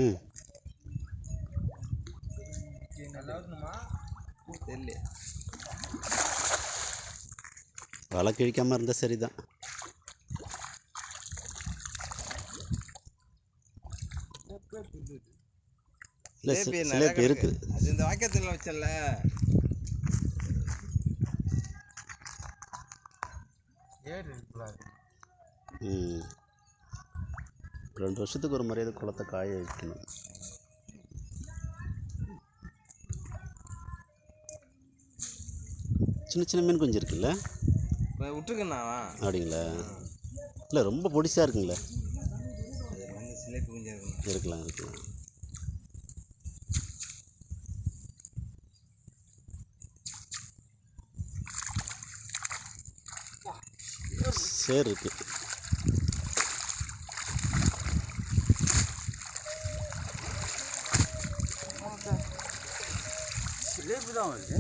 ம் வலை கிழிக்காமல் இருந்தால் சரிதான். இல்லை சிலேபி இருக்குது. அது இந்த வாக்கியத்தில் வச்சல ம் 2 வருஷத்துக்கு ஒரு முறையாவது குளத்தை காய வைக்கணும். சின்ன சின்ன மீன் கொஞ்சம் இருக்குல்ல விட்டுருக்கண்ணா. அப்படிங்களா? இல்லை ரொம்ப பொடிசாக இருக்குங்களே. சிலேபி கொஞ்சம் இருக்கலாம் இருக்கலாம். சேர் இருக்கு. சிலேபி தான் வருது.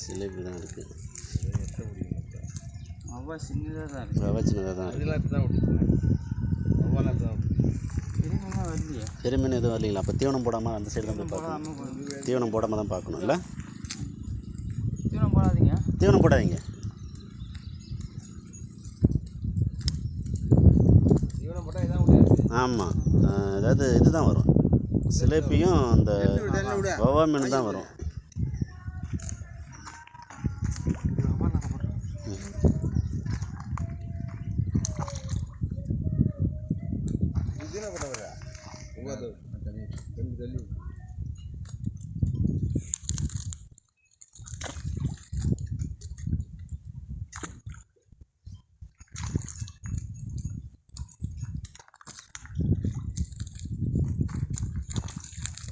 சிலேபி தான் இருக்குது. அவ்வளோ சின்னதாக தான் இருக்குது. ரவா சின்னதாக தான் இருக்குது. அதெல்லாம் இப்போ தான் விட்டுருக்கேன். வரலையே. பெரிய மீன் எதுவும் வரலீங்களா? அப்போ தீவனம் போடாமல் அந்த சைடு தான் போய் பார்க்கணும். தீவனம் போடாமல் தான் பார்க்கணும் இல்லை? தீவனம் போடாதீங்க. தீவனம் போடாதீங்க. தீவனம் போட்டால் இதான் முடியாது. ஆமாம், அதாவது இதுதான் வரும். சிலேபியும் அந்த வவ்வா மீன் தான் வரும்.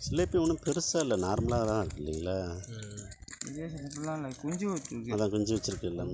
சிலேபி ஒன்றும் பெருசாக இல்லை, நார்மலாக தான் இருக்கு இல்லைங்களா? குஞ்சு வச்சுருக்கு. அதான் குஞ்சு வச்சுருக்கு எல்லாமே.